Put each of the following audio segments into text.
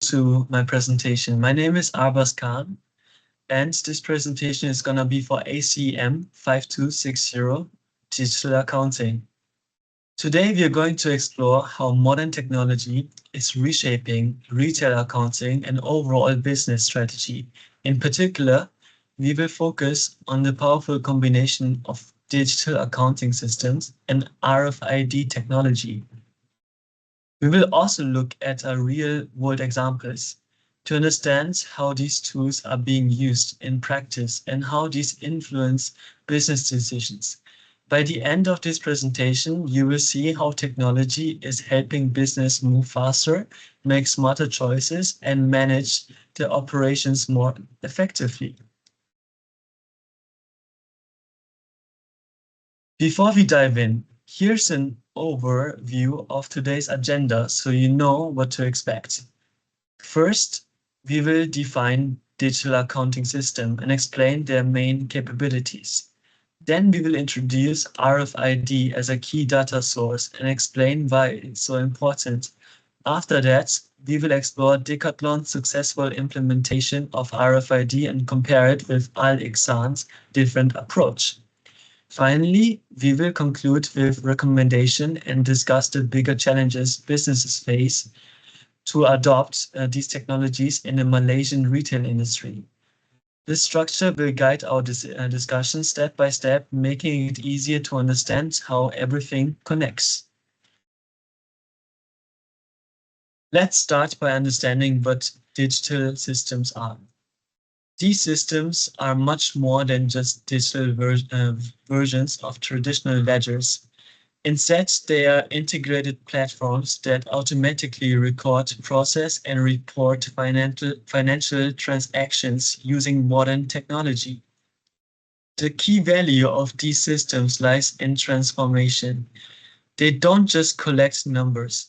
to my presentation. My name is Arbaz Khan, and this presentation is going to be for ACM5260 Digital Accounting. Today, we are going to explore how modern technology is reshaping retail accounting and overall business strategy. In particular, we will focus on the powerful combination of digital accounting systems and RFID technology. We will also look at real-world examples to understand how these tools are being used in practice and how these influence business decisions. By the end of this presentation, you will see how technology is helping business move faster, make smarter choices, and manage their operations more effectively. Before we dive in, here's an overview of today's agenda so you know what to expect. First, we will define digital accounting system and explain their main capabilities. Then we will introduce RFID as a key data source and explain why it's so important. After that, we will explore Decathlon's successful implementation of RFID and compare it with Al-Ihsan's different approach. Finally, we will conclude with recommendation and discuss the bigger challenges businesses face to adopt these technologies in the Malaysian retail industry. This structure will guide our discussion step by step, making it easier to understand how everything connects. Let's start by understanding what digital systems are. These systems are much more than just digital versions of traditional ledgers. Instead, they are integrated platforms that automatically record, process, and report financial transactions using modern technology. The key value of these systems lies in transformation. They don't just collect numbers.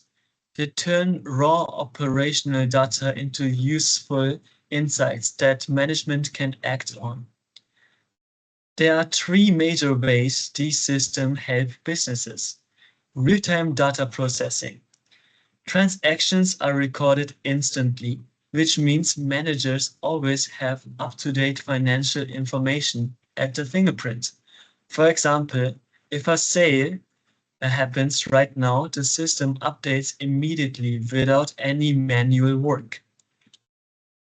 They turn raw operational data into useful insights that management can act on. There are three major ways these systems help businesses. Real-time data processing. Transactions are recorded instantly, which means managers always have up-to-date financial information at the fingerprint. For example, if a sale happens right now, the system updates immediately without any manual work.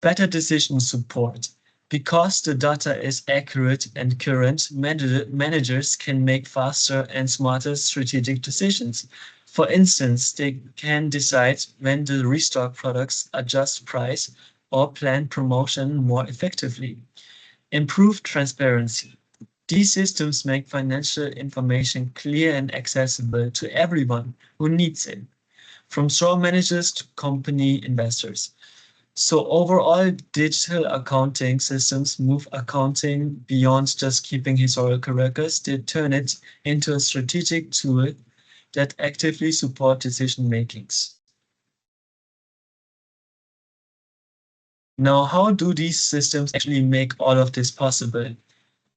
Better decision support. Because the data is accurate and current, managers can make faster and smarter strategic decisions. For instance, they can decide when to restock products, adjust price, or plan promotion more effectively. Improve transparency. These systems make financial information clear and accessible to everyone who needs it, from store managers to company investors. So overall, digital accounting systems move accounting beyond just keeping historical records. They turn it into a strategic tool that actively support decision makings. Now, how do these systems actually make all of this possible?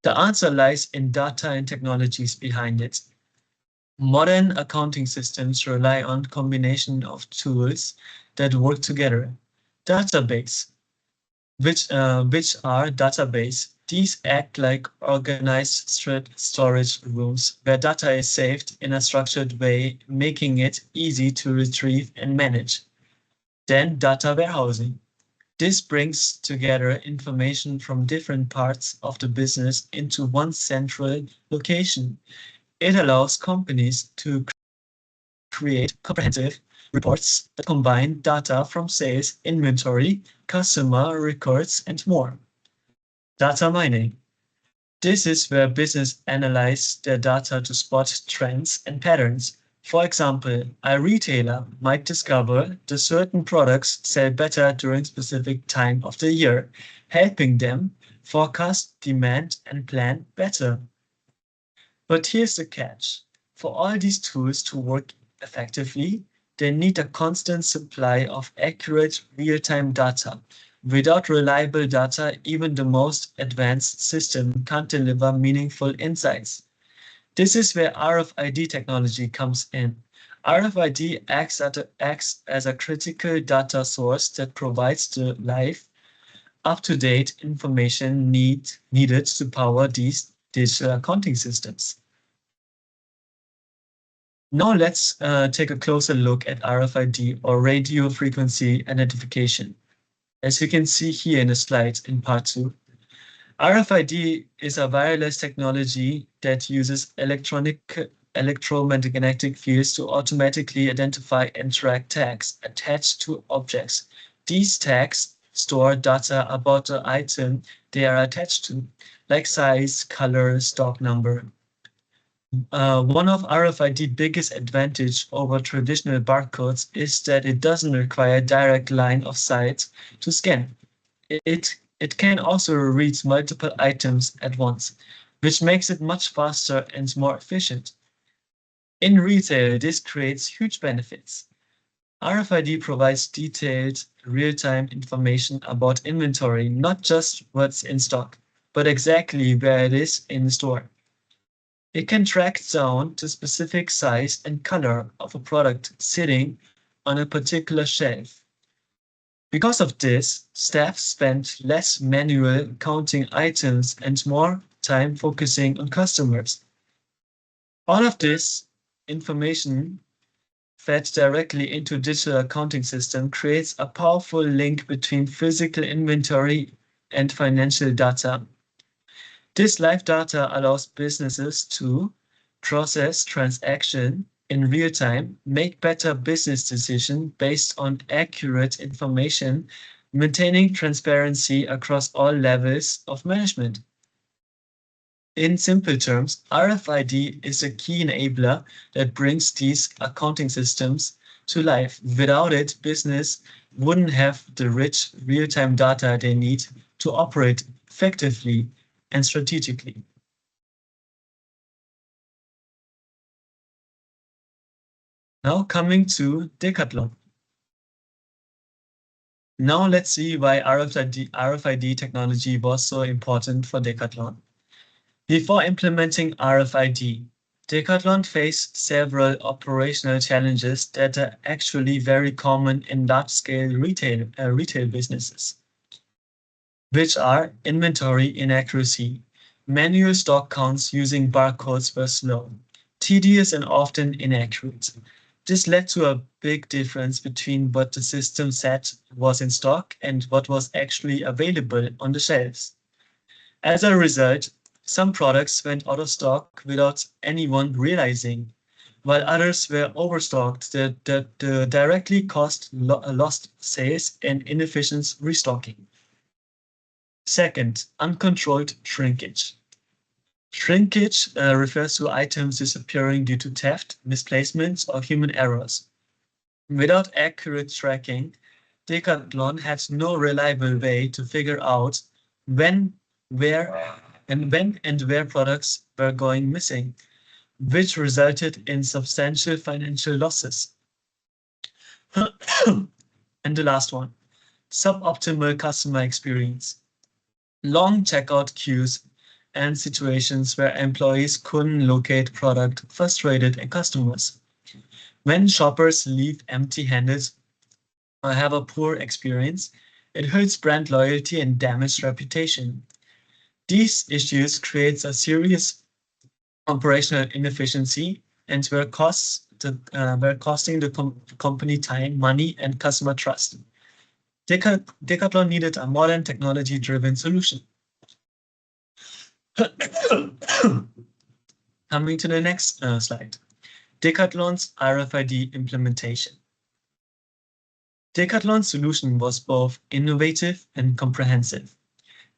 The answer lies in data and technologies behind it. Modern accounting systems rely on a combination of tools that work together. Database, which are database. These act like organized storage rooms where data is saved in a structured way, making it easy to retrieve and manage. Then data warehousing. This brings together information from different parts of the business into one central location. It allows companies to create comprehensive reports that combine data from sales, inventory, customer records, and more. Data mining. This is where business analyze their data to spot trends and patterns. For example, a retailer might discover that certain products sell better during specific time of the year, helping them forecast demand and plan better. But here's the catch. For all these tools to work effectively, they need a constant supply of accurate real-time data. Without reliable data, even the most advanced system can't deliver meaningful insights. This is where RFID technology comes in. RFID acts as a critical data source that provides the live, up-to-date information needed to power these digital accounting systems. Now let's take a closer look at RFID, or radio frequency identification. As you can see here in the slides in part 2, RFID is a wireless technology that uses electromagnetic fields to automatically identify and track tags attached to objects. These tags store data about the item they are attached to, like size, color, stock number. One of RFID's biggest advantage over traditional barcodes is that it doesn't require direct line of sight to scan. It can also read multiple items at once, which makes it much faster and more efficient. In retail, this creates huge benefits. RFID provides detailed, real-time information about inventory, not just what's in stock, but exactly where it is in the store. It can track down the specific size and color of a product sitting on a particular shelf. Because of this, staff spend less manual counting items and more time focusing on customers. All of this information fed directly into digital accounting system creates a powerful link between physical inventory and financial data. This live data allows businesses to process transactions in real time, make better business decisions based on accurate information, maintaining transparency across all levels of management. In simple terms, RFID is a key enabler that brings these accounting systems to life. Without it, business wouldn't have the rich real-time data they need to operate effectively and strategically. Now coming to Decathlon. Now let's see why RFID technology was so important for Decathlon. Before implementing RFID, Decathlon faced several operational challenges that are actually very common in large-scale retail businesses, which are inventory inaccuracy. Manual stock counts using barcodes were slow, tedious, and often inaccurate. This led to a big difference between what the system said was in stock and what was actually available on the shelves. As a result, some products went out of stock without anyone realizing, while others were overstocked that directly caused lost sales and inefficient restocking. Second, uncontrolled shrinkage. Shrinkage refers to items disappearing due to theft, misplacements, or human errors. Without accurate tracking, Decathlon had no reliable way to figure out when, where, and where products were going missing, which resulted in substantial financial losses. And the last one, suboptimal customer experience. Long checkout queues and situations where employees couldn't locate product frustrated customers. When shoppers leave empty-handed or have a poor experience, it hurts brand loyalty and damages reputation. These issues create a serious operational inefficiency and were costing the company time, money, and customer trust. Decathlon needed a modern technology-driven solution. Coming to the next slide, Decathlon's RFID implementation. Decathlon's solution was both innovative and comprehensive.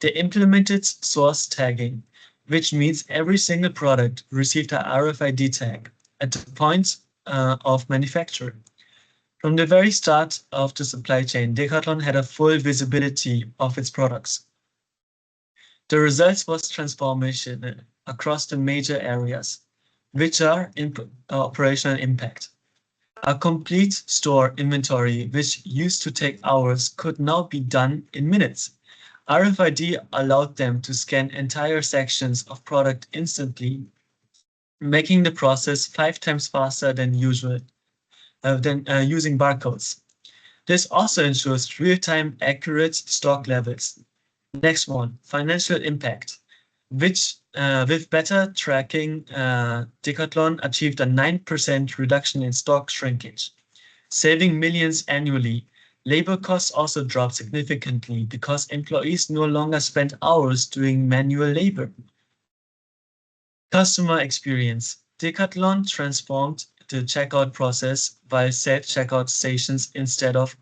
They implemented source tagging, which means every single product received a RFID tag at the point of manufacture. From the very start of the supply chain, Decathlon had a full visibility of its products. The result was transformation across the major areas, which are operational impact. A complete store inventory, which used to take hours, could now be done in minutes. RFID allowed them to scan entire sections of product instantly, making the process 5 times faster than usual. using barcodes. This also ensures real-time accurate stock levels. Next one, financial impact. With better tracking, Decathlon achieved a 9% reduction in stock shrinkage, saving millions annually. Labor costs also dropped significantly because employees no longer spend hours doing manual labor. Customer experience. Decathlon transformed the checkout process by self-checkout stations instead of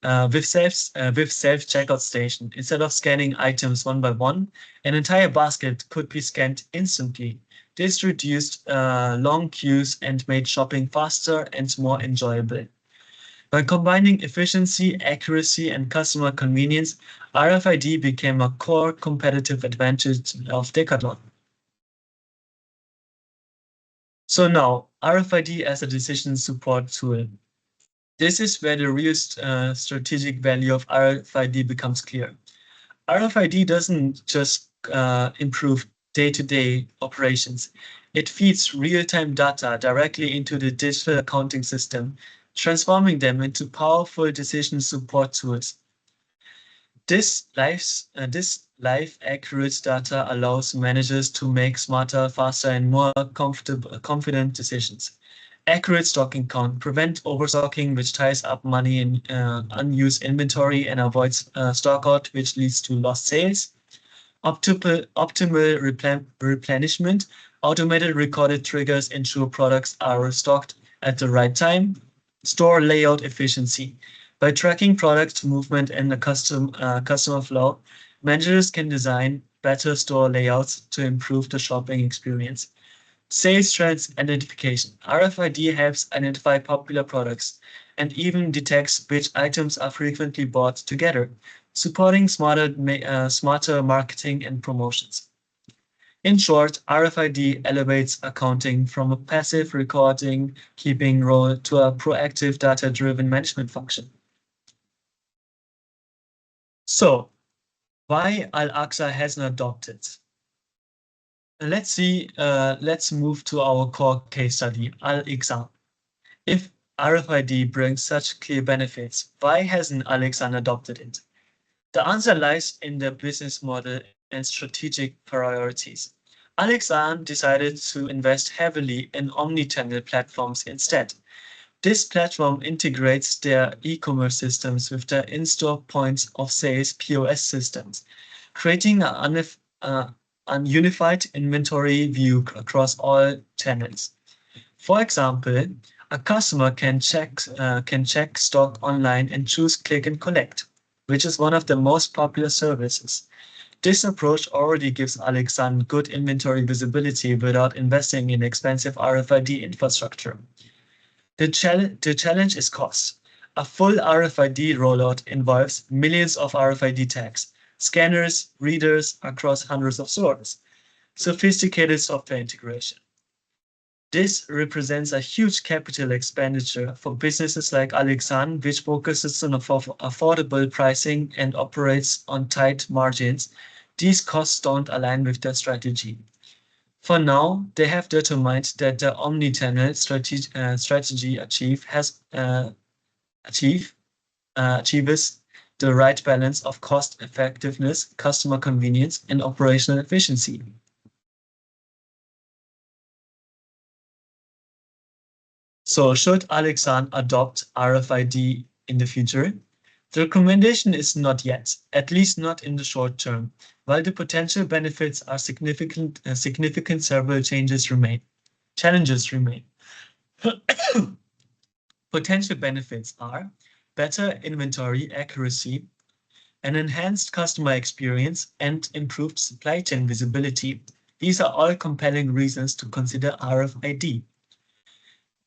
with self-checkout station. Instead of scanning items one by one, an entire basket could be scanned instantly. This reduced long queues and made shopping faster and more enjoyable. By combining efficiency, accuracy, and customer convenience, RFID became a core competitive advantage of Decathlon. So now, RFID as a decision support tool. This is where the real strategic value of RFID becomes clear. RFID doesn't just improve day-to-day operations. It feeds real-time data directly into the digital accounting system, transforming them into powerful decision support tools. This live accurate data allows managers to make smarter, faster, and more confident decisions. Accurate stocking count prevent overstocking, which ties up money in unused inventory and avoids stockout, which leads to lost sales. Optimal replenishment, automated recorded triggers ensure products are restocked at the right time. Store layout efficiency. By tracking product movement and the customer flow, managers can design better store layouts to improve the shopping experience. Sales trends identification. RFID helps identify popular products and even detects which items are frequently bought together, supporting smarter marketing and promotions. In short, RFID elevates accounting from a passive recording keeping role to a proactive data-driven management function. So, why Al-Aqsa hasn't adopted? Let's move to our core case study, Al-Iqsa. If RFID brings such clear benefits, why hasn't Alexan adopted it? The answer lies in their business model and strategic priorities. Alexan decided to invest heavily in omni-channel platforms instead. This platform integrates their e-commerce systems with their in-store points of sales POS systems, creating an unified inventory view across all channels. For example, a customer can check stock online and choose click and collect, which is one of the most popular services. This approach already gives Alexan good inventory visibility without investing in expensive RFID infrastructure. The challenge is cost. A full RFID rollout involves millions of RFID tags, scanners, readers across hundreds of stores, sophisticated software integration. This represents a huge capital expenditure for businesses like Alexan, which focuses on affordable pricing and operates on tight margins. These costs don't align with their strategy. For now, they have determined that the omni-channel strategy achieves the right balance of cost effectiveness, customer convenience, and operational efficiency. So should Alexan adopt RFID in the future? The recommendation is not yet, at least not in the short term. While the potential benefits are significant, several challenges remain. Potential benefits are better inventory accuracy, an enhanced customer experience, and improved supply chain visibility. These are all compelling reasons to consider RFID.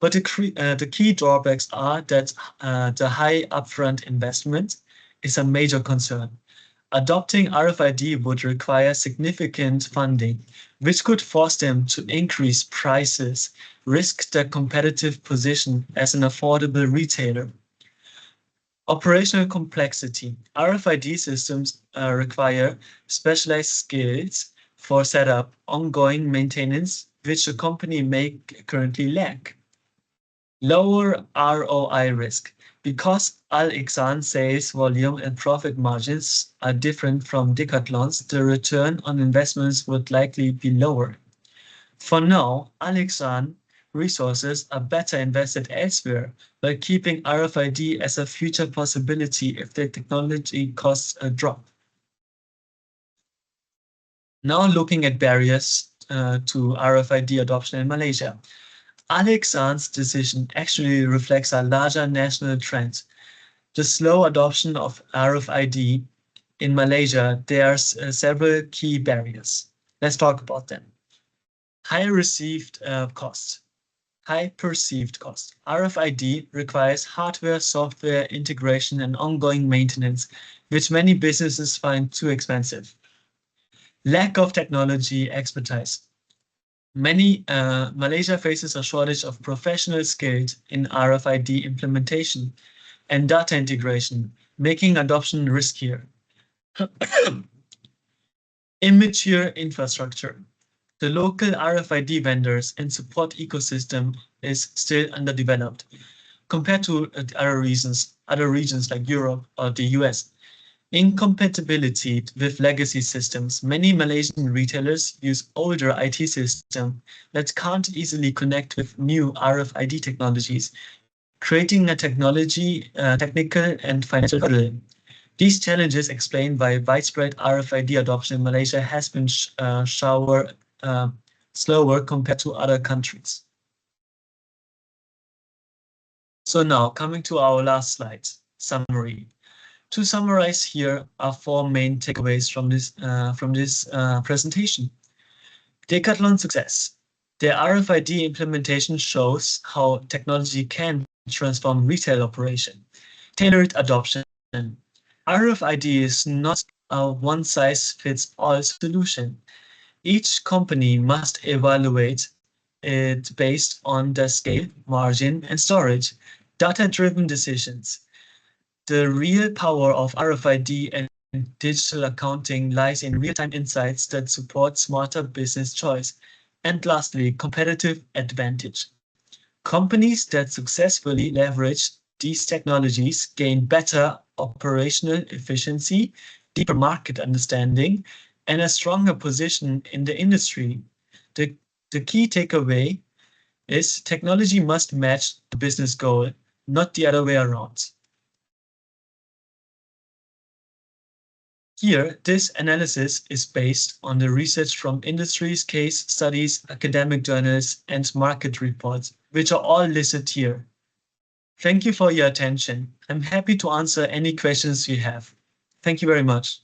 But the key drawbacks are that the high upfront investment is a major concern. Adopting RFID would require significant funding, which could force them to increase prices, risk their competitive position as an affordable retailer. Operational complexity. RFID systems require specialized skills for setup, ongoing maintenance, which a company may currently lack. Lower ROI risk. Because Al-Ixan sales volume and profit margins are different from Decathlon's, the return on investments would likely be lower. For now, Al-Ixan resources are better invested elsewhere, while keeping RFID as a future possibility if the technology costs a drop. Now looking at barriers to RFID adoption in Malaysia. Alexander's decision actually reflects a larger national trend. The slow adoption of RFID in Malaysia, there are several key barriers. Let's talk about them. High received costs. High perceived cost. RFID requires hardware, software integration, and ongoing maintenance, which many businesses find too expensive. Lack of technology expertise. Malaysia faces a shortage of professional skills in RFID implementation and data integration, making adoption riskier. Immature infrastructure. The local RFID vendors and support ecosystem is still underdeveloped compared to other regions like Europe or the US. Incompatibility with legacy systems. Many Malaysian retailers use older IT systems that can't easily connect with new RFID technologies, creating a technical and financial hurdle. These challenges explain why widespread RFID adoption in Malaysia has been slower compared to other countries. So now coming to our last slide, summary. To summarize, here are 4 main takeaways from this presentation. Decathlon success. The RFID implementation shows how technology can transform retail operation. Tailored adoption. RFID is not a one-size-fits-all solution. Each company must evaluate it based on the scale, margin, and storage. Data-driven decisions. The real power of RFID and digital accounting lies in real-time insights that support smarter business choice. And lastly, competitive advantage. Companies that successfully leverage these technologies gain better operational efficiency, deeper market understanding, and a stronger position in the industry. The key takeaway is technology must match the business goal, not the other way around. Here, this analysis is based on the research from industries, case studies, academic journals, and market reports, which are all listed here. Thank you for your attention. I'm happy to answer any questions you have. Thank you very much.